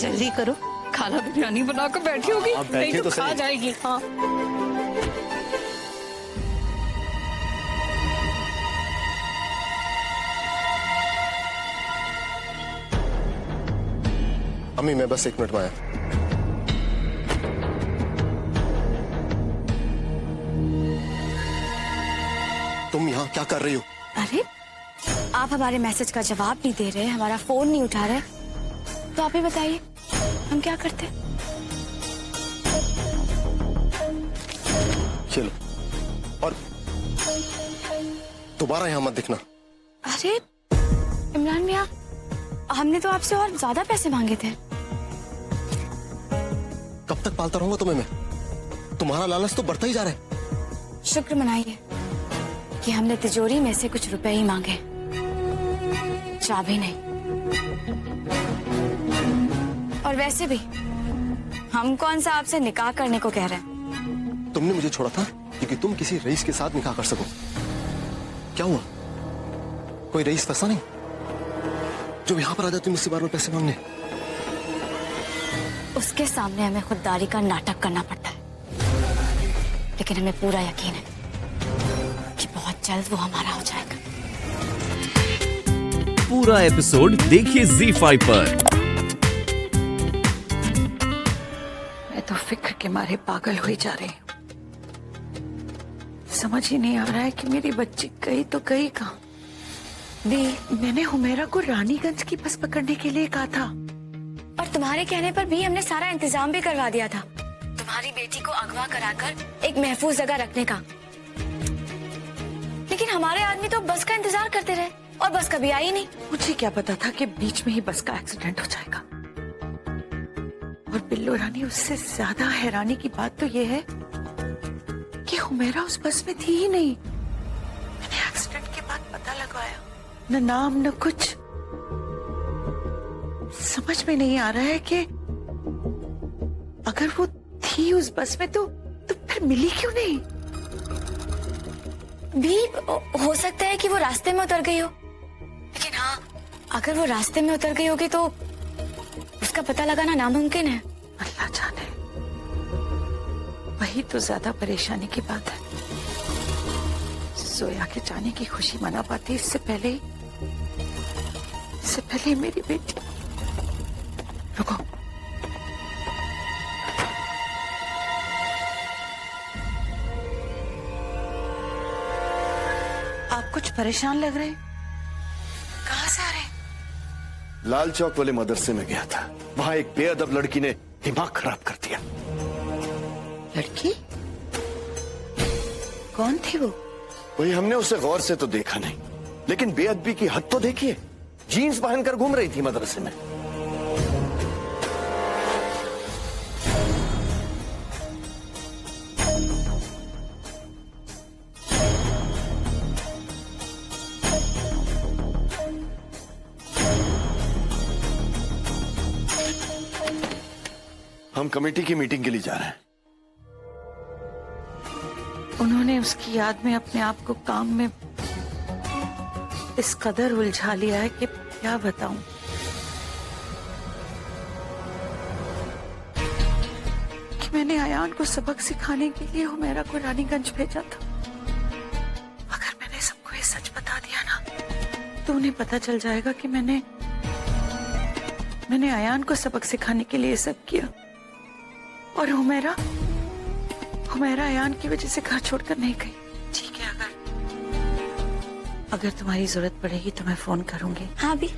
जल्दी करो, खाना बिरयानी बनाकर बैठी होगी, नहीं तो खा जाएगी। हाँ अम्मी, मैं बस 1 मिनट में आया। तुम यहाँ क्या कर रही हो? अरे आप हमारे मैसेज का जवाब नहीं दे रहे, हमारा फोन नहीं उठा रहे, तो आप ही बताइए हम क्या करते? चलो, और दोबारा यहाँ मत दिखना। अरे इमरान मियाँ, हमने तो आपसे और ज्यादा पैसे मांगे थे। कब तक पालता रहूंगा तुम्हें मैं? तुम्हारा लालच तो बढ़ता ही जा रहा है। शुक्र मनाइए कि हमने तिजोरी में से कुछ रुपए ही मांगे, चाबी नहीं। और वैसे भी हम कौन सा आपसे निकाह करने को कह रहे हैं? तुमने मुझे छोड़ा था क्योंकि तुम किसी रईस के साथ निकाह कर सको। क्या हुआ? कोई रईस फंसा नहीं जो यहाँ पर आ जाती मुझसे बार बार पैसे मांगने? उसके सामने हमें खुददारी का नाटक करना पड़ता है, लेकिन हमें पूरा यकीन है कि बहुत जल्द वो हमारा हो जाएगा। पूरा एपिसोड देखिए ZEE5 पर। मैं तो फिक्र के मारे पागल हुई जा रही हूँ। समझ ही नहीं आ रहा है कि मेरी बच्ची गई तो गई कहाँ। मैंने हुमेरा को रानीगंज की बस पकड़ने के लिए कहा था, और तुम्हारे कहने पर भी हमने सारा इंतजाम भी करवा दिया था, तुम्हारी बेटी को अगवा कराकर एक महफूज जगह रखने का। लेकिन हमारे आदमी तो बस का इंतजार करते रहे और बस कभी आई नहीं। मुझे क्या पता था कि बीच में ही बस का एक्सीडेंट हो जाएगा। और बिल्लो रानी, उससे ज्यादा हैरानी की बात तो ये है कि हुमेरा उस बस में थी ही नहीं। मैंने एक्सीडेंट के बाद पता लगवाया, न नाम न कुछ। समझ में नहीं आ रहा है कि अगर वो थी उस बस में तो फिर मिली क्यों नहीं? भी हो सकता है कि वो रास्ते में उतर गई हो, लेकिन हाँ, अगर वो रास्ते में उतर गई होगी तो उसका पता लगाना नामुमकिन है। अल्लाह जाने, वही तो ज्यादा परेशानी की बात है। सोया के जाने की खुशी मना पाती इससे पहले मेरी बेटी। रुको, आप कुछ परेशान लग रहे हैं। कहाँ से आ रहे हैं? लाल चौक वाले मदरसे में गया था, वहां एक बेअदब लड़की ने दिमाग खराब कर दिया। लड़की? कौन थी वो? वही, हमने उसे गौर से तो देखा नहीं, लेकिन बेअदबी की हद तो देखिए। जीन्स पहनकर घूम रही थी मदरसे में। हम कमेटी की मीटिंग के लिए जा रहे हैं। उन्होंने उसकी याद में अपने आप को काम में इस कदर उलझा लिया है कि क्या बताऊं। कि मैंने अयान को सबक सिखाने के लिए हुमेरा को रानीगंज भेजा था। अगर मैंने सबको ये सच बता दिया ना, तो उन्हें पता चल जाएगा कि मैंने अयान को सबक सिखाने के लिए सब किया। और हुमेरा अयान की वजह से घर छोड़कर नहीं गई। ठीक है, अगर तुम्हारी जरूरत पड़ेगी तो मैं फोन करूंगी। हाँ भी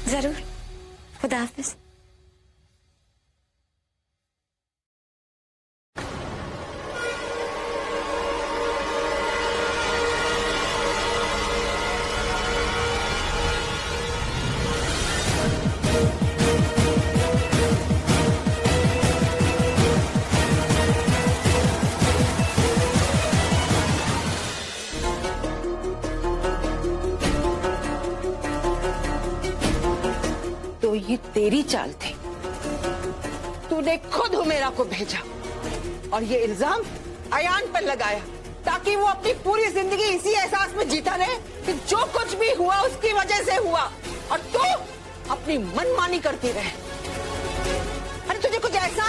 जरूर। खुदा हाफिज। तो ये तेरी चाल थी। तूने खुद हुमेरा को भेजा और ये इल्जाम अयान पर लगाया ताकि वो अपनी पूरी जिंदगी इसी एहसास में जीता रहे कि जो कुछ भी हुआ उसकी वजह से हुआ और तू अपनी मनमानी करती रहे।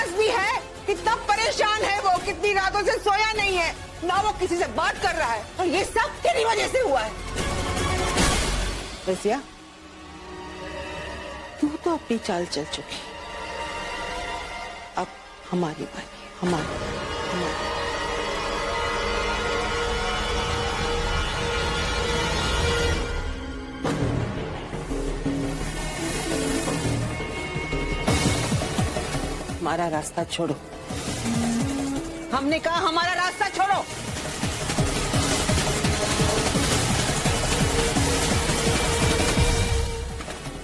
पास भी है? कितना परेशान है वो, कितनी रातों से सोया नहीं है, ना वो किसी से बात कर रहा है, और ये सब तेरी वजह से हुआ है। रसिया, तू तो अपनी चाल चल चुकी, अब हमारी बारी, हमारी। हमारा रास्ता छोड़ो, हमने कहा हमारा रास्ता छोड़ो।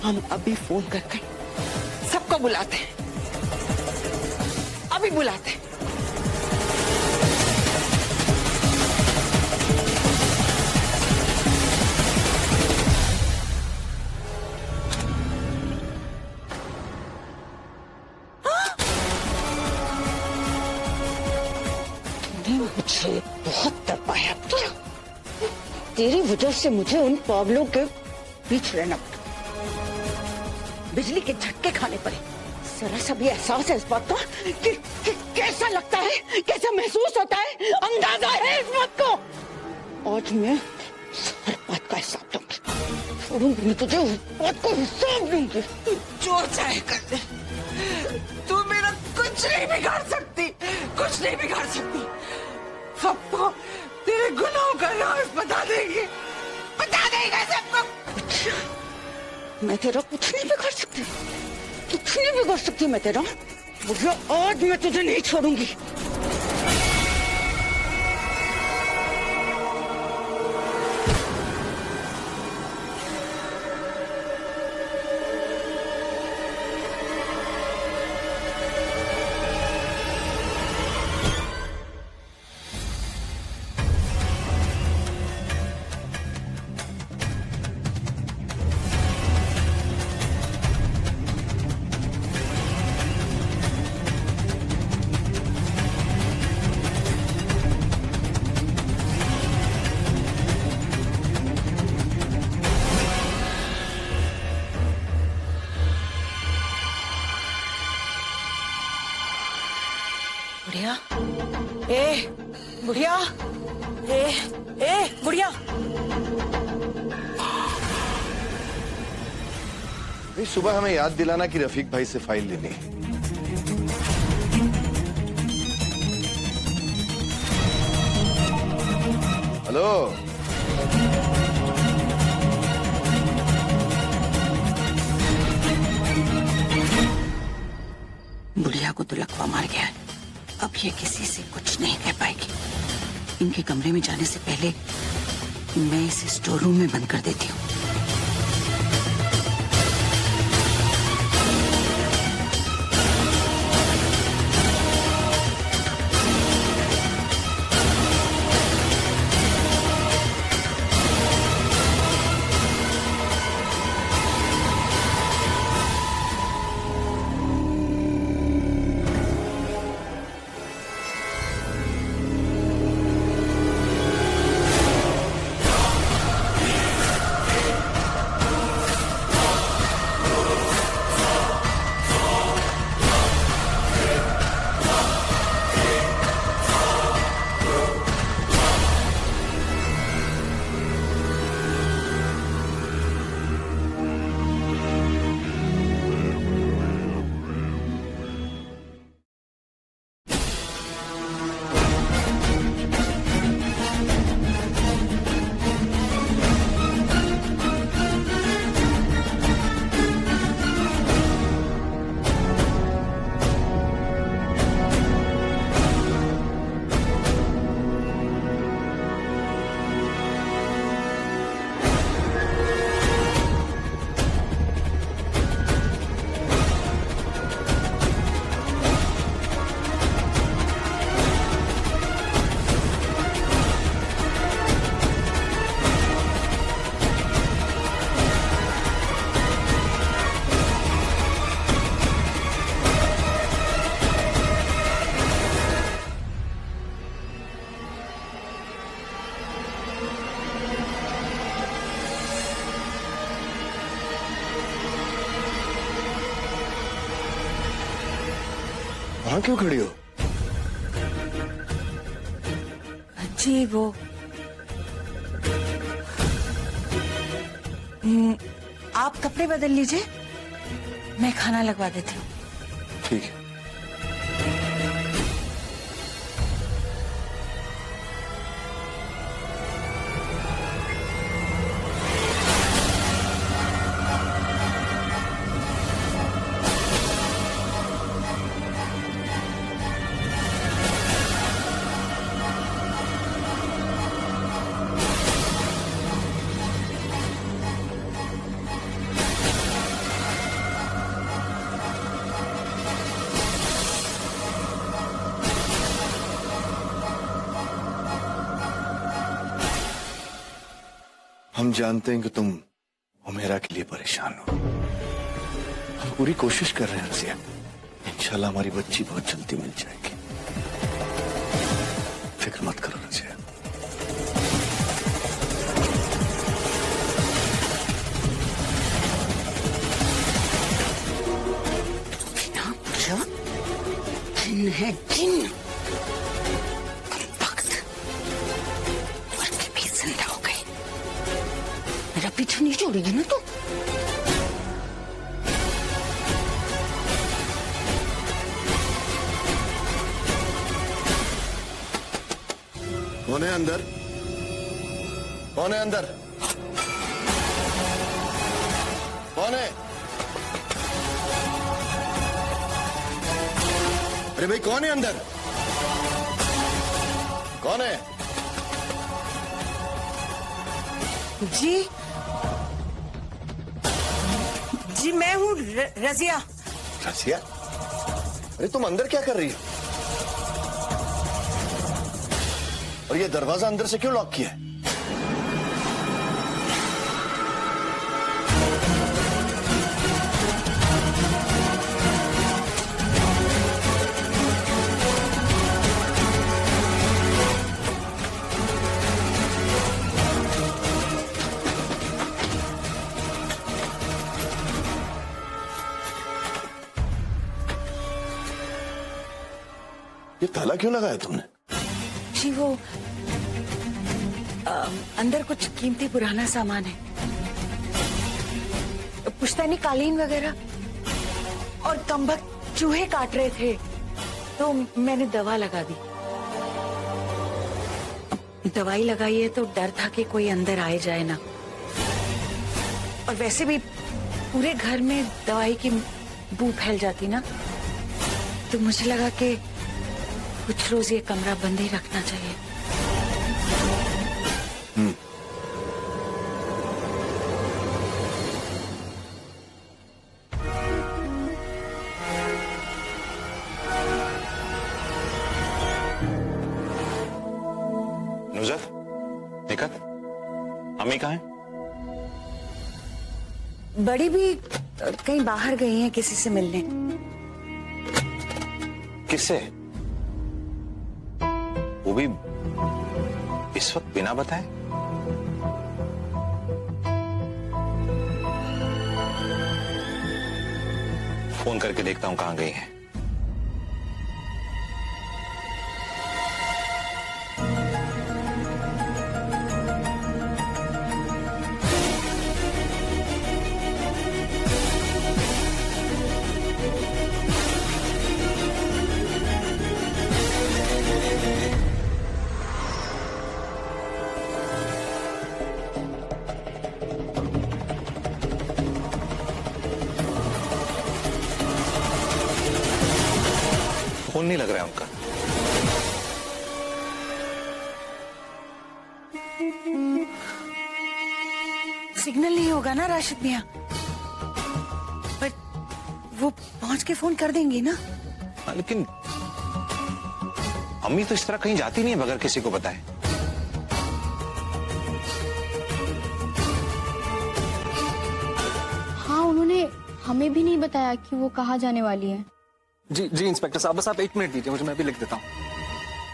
हम अभी फोन करके सबको बुलाते हैं, अभी बुलाते हैं। मुझे बहुत दबाया बुढ़िया, तेरी वजह से मुझे उन पागलों के बीच रहना पड़ा, बिजली के झटके खाने पड़े। जरा सा भी एहसास है इस बात का कि कैसा लगता है, कैसा महसूस होता है, अंदाजा है इस बात को। आज मैं हर बात का हिसाब दूंगी, छोड़ूंगी मैं तुझे, उस बात को हिसाब दूंगी। जो चाहे कर ले, तू मेरा कुछ नहीं बिगाड़ सकती, कुछ नहीं बिगाड़ सकती। सबको तेरे गुनाहों का राज बता देगी, बता देगा सबको। मैं तेरा कुछ नहीं बिगाड़ सकती, कुछ नहीं बिगाड़ सकती मैं तेरा। बुढ़िया, आज मैं तुझे नहीं छोड़ूंगी। बुढ़िया, बुढ़िया, बुढ़िया। सुबह हमें याद दिलाना कि रफीक भाई से फाइल लेनी है। हेलो, बुढ़िया को तो लकवा मार गया है, अब ये किसी से कुछ नहीं कह पाएगी। इनके कमरे में जाने से पहले मैं इसे स्टोर रूम में बंद कर देती हूँ। वहां क्यों खड़ी हो? जी वो आप कपड़े बदल लीजिए, मैं खाना लगवा देती हूँ। ठीक है। हम जानते हैं कि तुम हुमैरा के लिए परेशान हो। हम पूरी कोशिश कर रहे हैं रज़िया। इंशाल्लाह हमारी बच्ची बहुत जल्दी मिल जाएगी। फिक्र मत करो रज़िया। बिना पूछा जिन है जिन। वक्त मर के भी जिंदा हो गई। मेरा पीछा नहीं छोड़ेगी ना तू? कौन है अंदर? कौन है अंदर? कौन है? अरे भाई कौन है अंदर? कौन है? जी जी मैं हूँ रज़िया। रज़िया? अरे तुम अंदर क्या कर रही हो? और ये दरवाजा अंदर से क्यों लॉक किया है? ये ताला क्यों लगाया तुमने? जी वो अंदर कुछ कीमती पुराना सामान है, पुश्तैनी कालीन वगैरह, और कमबख्त चूहे काट रहे थे तो मैंने दवा लगा दी। दवाई लगाई है तो डर था कि कोई अंदर आए जाए ना, और वैसे भी पूरे घर में दवाई की बू फैल जाती ना, तो मुझे लगा कि कुछ रोज ये कमरा बंद ही रखना चाहिए। नुज़त, निकत, अम्मी कहाँ है? बड़ी भी कहीं बाहर गई हैं किसी से मिलने। किससे? वो भी इस वक्त बिना बताए? फोन करके देखता हूं कहां गई है। फोन नहीं लग रहा है उनका। सिग्नल नहीं होगा ना राशिद मियां, पर वो पहुंच के फोन कर देंगी ना। हाँ, लेकिन अम्मी तो इस तरह कहीं जाती नहीं है बगैर किसी को बताए। हाँ, उन्होंने हमें भी नहीं बताया कि वो कहाँ जाने वाली है। जी जी इंस्पेक्टर साहब, बस आप 1 मिनट दीजिए मुझे, मैं भी लिख देता हूँ।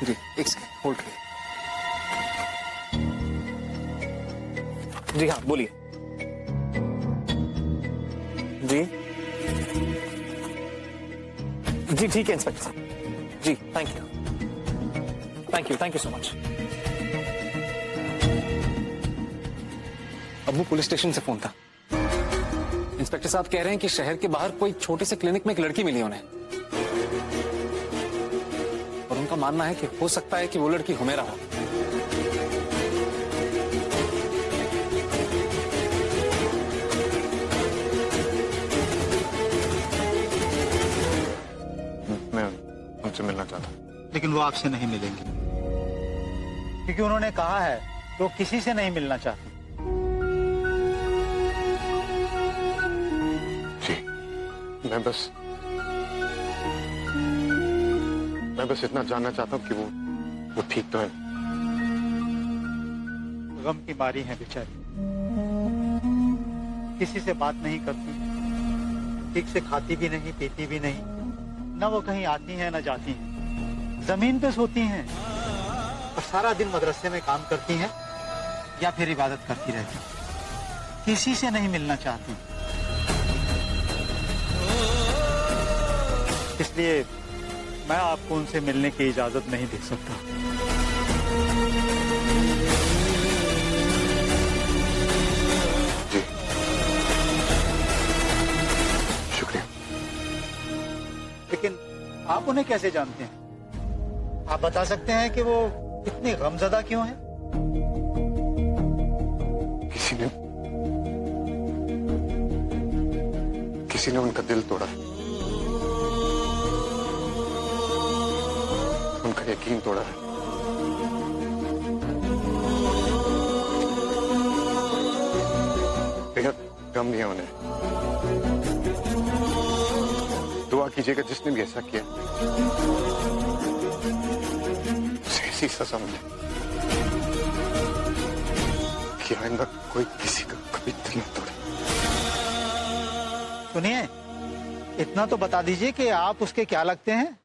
जी एक सेकंड होल्ड करिए। जी हाँ बोलिए। जी जी ठीक है इंस्पेक्टर साहब। जी थैंक यू सो मच। अब्बू पुलिस स्टेशन से फोन था। इंस्पेक्टर साहब कह रहे हैं कि शहर के बाहर कोई छोटे से क्लिनिक में एक लड़की मिली उन्हें, और उनका मानना है कि हो सकता है कि वो लड़की हुमेरा हो। मैं उनसे मिलना चाहता हूँ। लेकिन वो आपसे नहीं मिलेंगे, क्योंकि उन्होंने कहा है कि वो किसी से नहीं मिलना चाहती। जी मैं बस इतना जानना चाहता हूँ कि वो ठीक तो है। गम की मारी है बेचारी, किसी से बात नहीं करती, ठीक से खाती भी नहीं पीती भी नहीं, न वो कहीं आती हैं न जाती हैं, जमीन पे सोती हैं और सारा दिन मदरसे में काम करती हैं या फिर इबादत करती रहती हैं। किसी से नहीं मिलना चाहती, इसलिए मैं आपको उनसे मिलने की इजाजत नहीं दे सकता। जी शुक्रिया। लेकिन आप उन्हें कैसे जानते हैं? आप बता सकते हैं कि वो इतनी गमजदा क्यों है? किसी ने उनका दिल तोड़ा, उनका यकीन तोड़ा है। बेहद गम दिया उन्हें। दुआ कीजिएगा जिसने भी ऐसा किया उसे ऐसी सजा मिले कि आइंदा कोई किसी का कभी दिल न तोड़े। सुनिए, इतना तो बता दीजिए कि आप उसके क्या लगते हैं?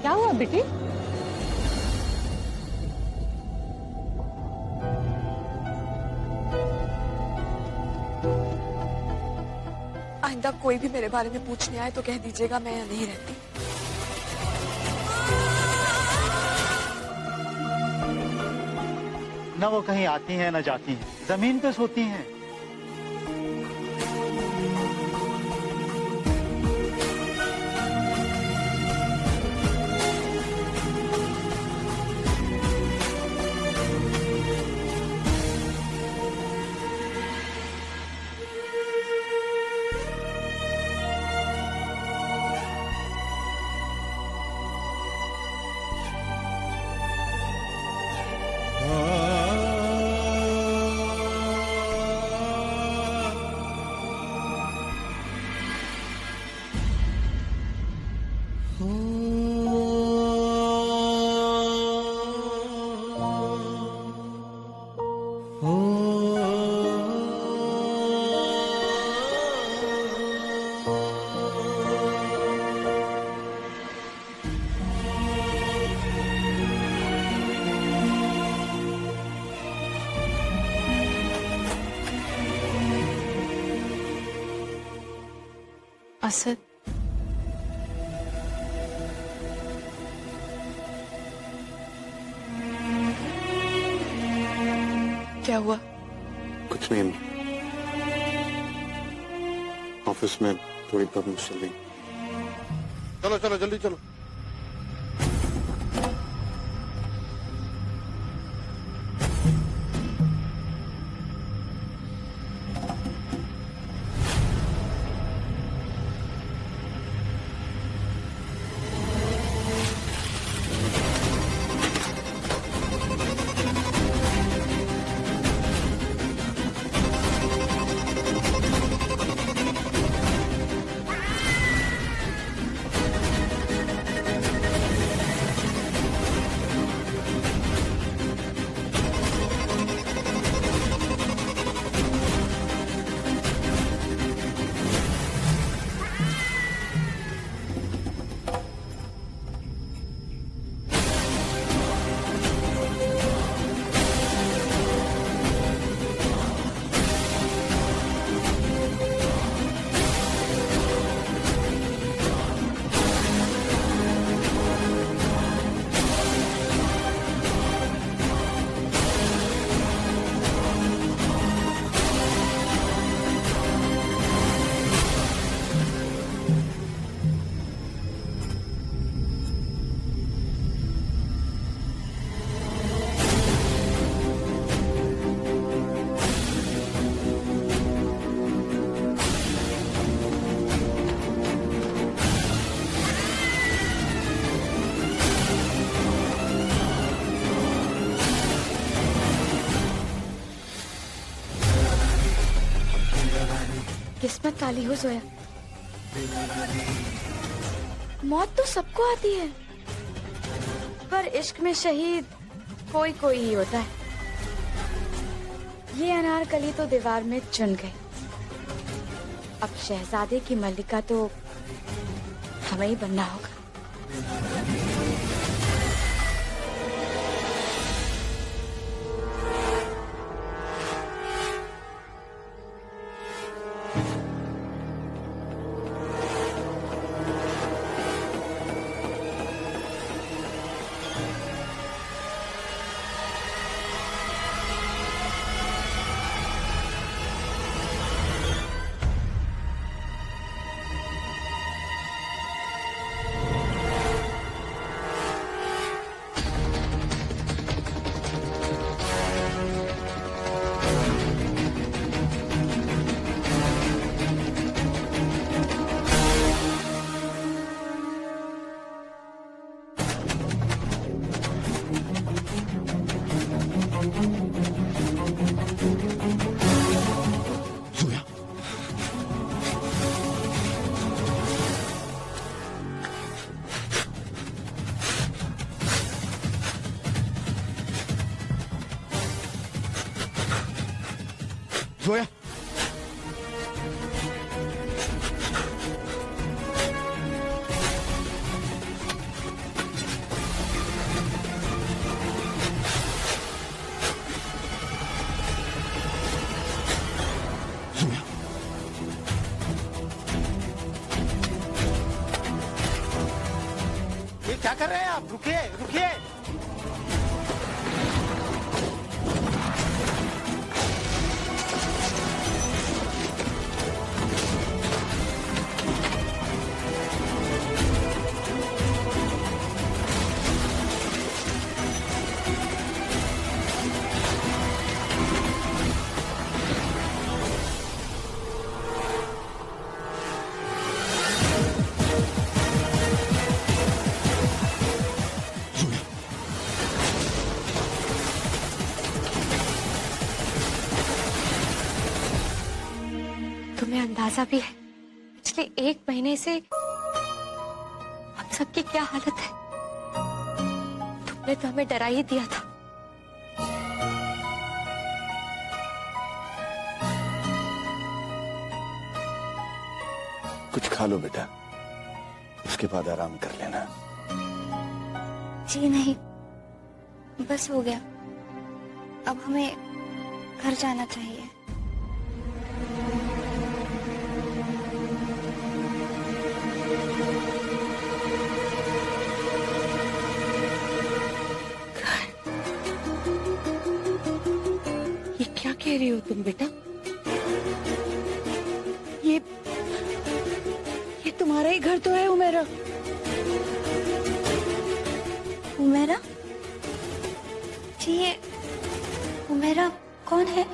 क्या हुआ बेटी? आइंदा कोई भी मेरे बारे में पूछने आए तो कह दीजिएगा मैं यहाँ नहीं रहती। न वो कहीं आती हैं न जाती हैं, जमीन पे सोती हैं। असद, क्या हुआ? कुछ नहीं, ऑफिस में थोड़ी प्रॉब्लम चल रही। चलो चलो जल्दी चलो। किस्मत काली हो जोया। मौत तो सबको आती है, पर इश्क में शहीद कोई कोई ही होता है। ये अनारकली तो दीवार में चुन गई। अब शहजादे की मल्लिका तो हमें ही बनना होगा। जोया, ये क्या कर रहे हैं आप? रुकिए रुकिए। तुम्हें अंदाजा भी है पिछले 1 महीने से हम सबकी क्या हालत है? तुमने तो हमें डरा ही दिया था। कुछ खा लो बेटा, उसके बाद आराम कर लेना। जी नहीं, बस हो गया। अब हमें घर जाना चाहिए। कह रही हो तुम बेटा? ये तुम्हारा ही घर तो है उमेरा। उमेरा? जी ये उमेरा कौन है?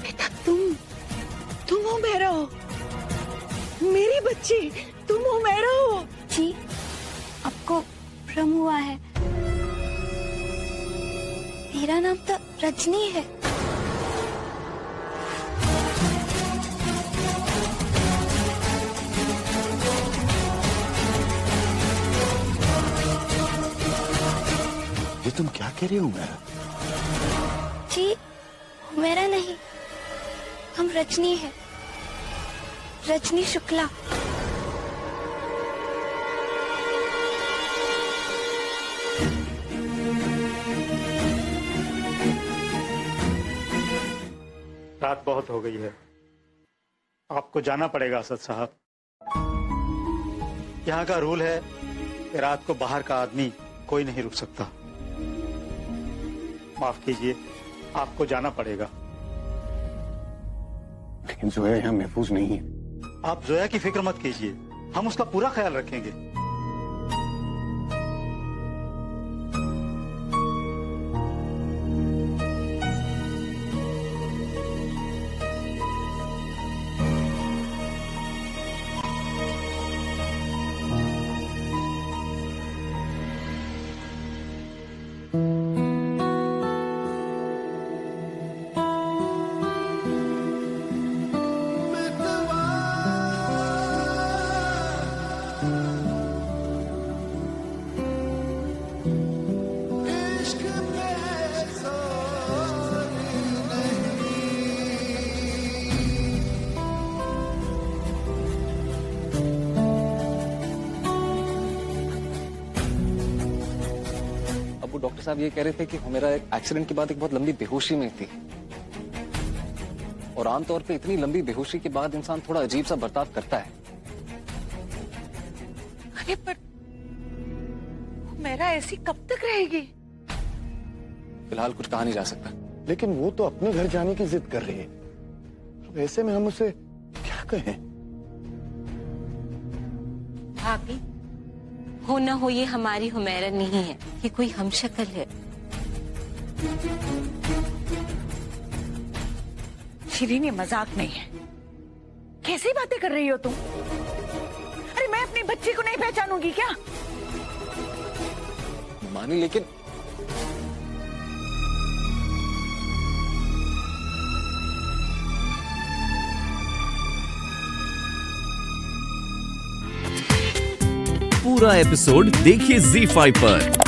बेटा तुम उमेरा हो, मेरी बच्ची, तुम उमेरा हो। जी आपको भ्रम हुआ है, मेरा नाम तो रजनी है। ये तुम क्या कह रही हो मेरा? जी मेरा नहीं, हम रजनी है, रजनी शुक्ला। रात बहुत हो गई है, आपको जाना पड़ेगा असद साहब। यहाँ का रूल है कि रात को बाहर का आदमी कोई नहीं रुक सकता। माफ कीजिए, आपको जाना पड़ेगा। लेकिन जोया यहाँ महफूज नहीं है। आप जोया की फिक्र मत कीजिए, हम उसका पूरा ख्याल रखेंगे। डॉक्टर साहब ये कह रहे थे कि मेरा एक एक्सीडेंट के बाद एक बहुत लंबी बेहोशी में थी, और आमतौर पे इतनी लंबी बेहोशी के बाद इंसान थोड़ा अजीब सा बर्ताव करता है। अरे पर मेरा ऐसी कब तक रहेगी? फिलहाल कुछ कहा नहीं जा सकता। लेकिन वो तो अपने घर जाने की जिद कर रही है, अब ऐसे में हम उसे क्या कहें? भाभी, हो ना हो ये हमारी हुमैरा नहीं है, ये कोई हमशक्ल है। शिरीन ये मजाक नहीं है। कैसी बातें कर रही हो तुम? अरे मैं अपनी बच्ची को नहीं पहचानूंगी क्या? मानी, लेकिन पूरा एपिसोड देखिए ZEE5 पर।